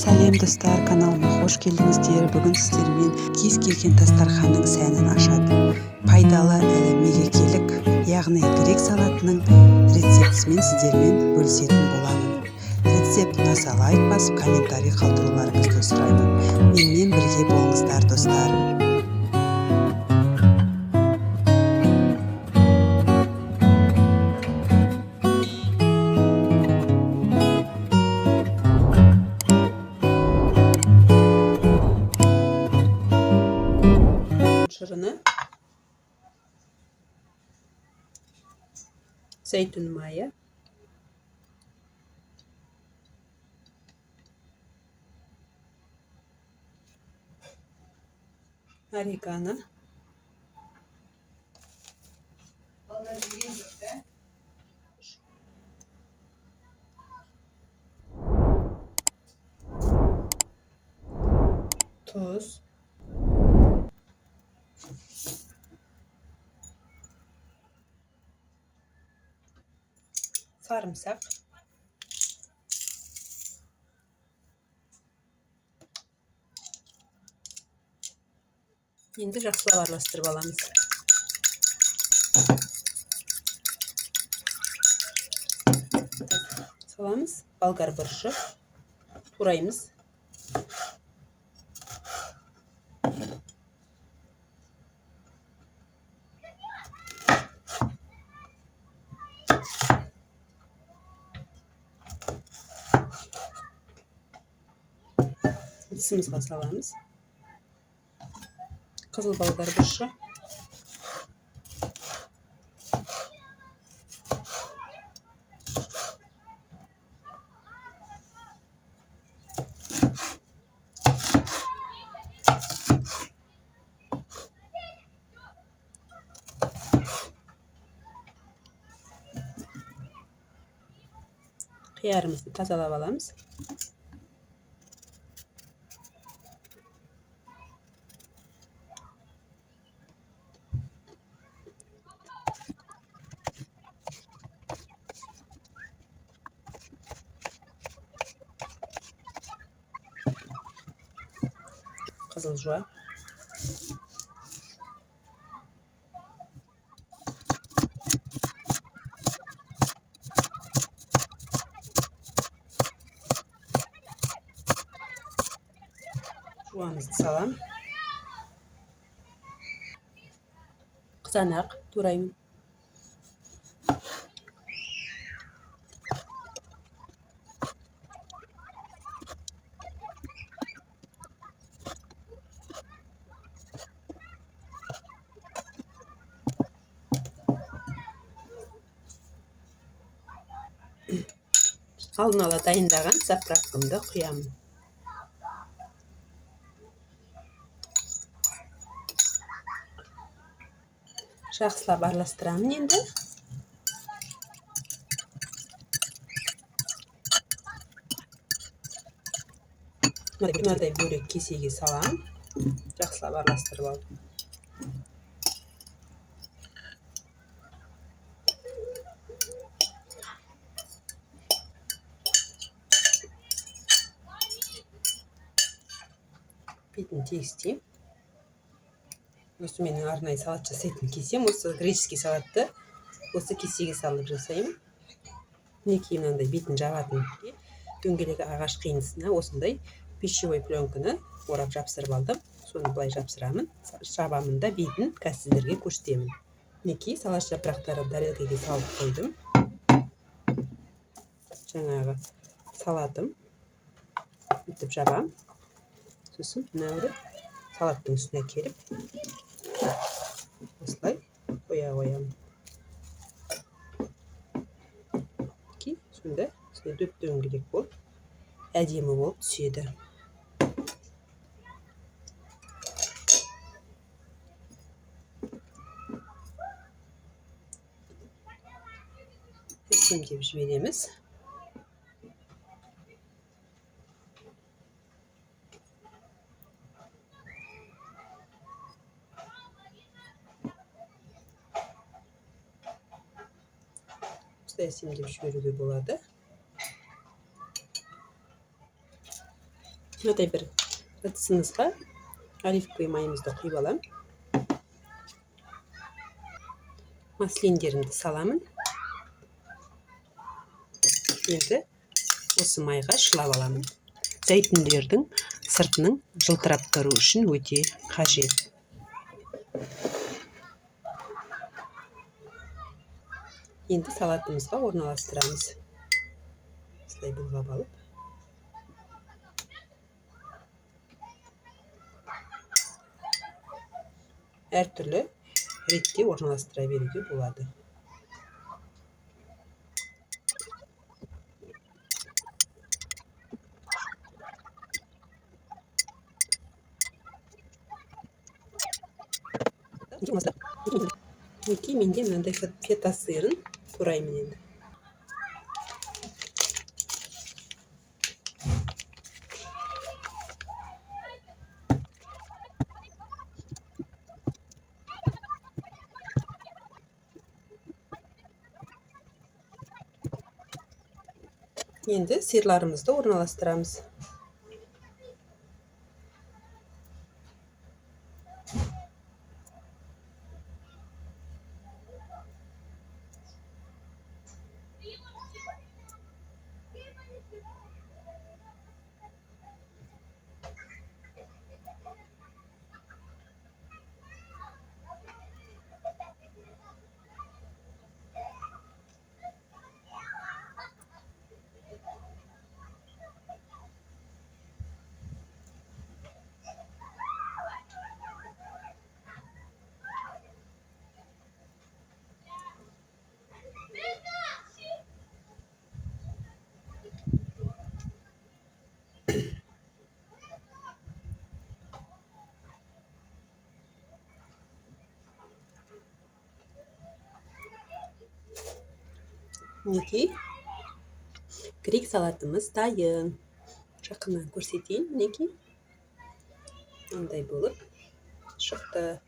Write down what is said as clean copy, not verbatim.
Сәлем достар, каналыма қош келдіңіздер. Бүгін сіздермен кез келген дастарханның сәнін ашады. Пайдалы әрі мерекелік, яғни грек салатының рецептісімен сіздермен бөлісетін боламын. Рецепт ұнаса лайк басып, комментарий қалдыруларыңызды сұраймын. Менімен бірге болыңыздар достар. Шырыны, зәйтүн майы, орегано, tuz, sarımsak, енді жақсылап араластырып аламыз. Саламыз, болгар бұрышы, тураймыз. Ыдысымызға саламыз. Қызыл болгар бұрышы, қиярымызды тазалап аламыз. Қызыл жуа, жуамызды салам. Қызанақ тураймын. Алдын ала дайындаған запракамды құямын. Жақсылап араластырамын енді. Мынадай бөлек кесеге салам. Жақсылап араластырып алып. Бетін тегістеймін. Осы менің арнайы салат жасайтын кесем. Осы греческий салатты осы кесеге салып жасаймын. Мінекей мынандай бетін жабатын дөңгелек ағаш қиындысына осындай пищевой пленканы орап жапсырып алдым. Соны былай жапсырамын. Жабамын да бетін сіздерге көрсетемін. Мінекей салат жапырақтарын тарелкаға салып қойдым. Жаңағы салатым бүйтіп жабам. Сосын мынау салаттың үстіне келіп осылай қоя қоямын. Сонда дөп-дөңгелек болып, әдемі болып түседі. Семдеп жібереміз. Әсемдеп жіберуге болады. мындай бір ыдысымызға оливковый майымызды құйып аламын. Маслендерімді саламын. Енді осы майға шылап аламын. Зәйтүндердің сыртының жылтырап тұру үшін өте қажет. Енді салатымызға орналастырамыз. Осылай бұлғап алып. Әртүрлі ретте орналастыра беруге болады. Мінекей менде мынандай фета сырын тураймын енді. Енді сырларымызды орналастырамыз. Мінекей грек салатымыз дайын. Жақыннан көрсетейін, мінекей. Мындай болып шықты.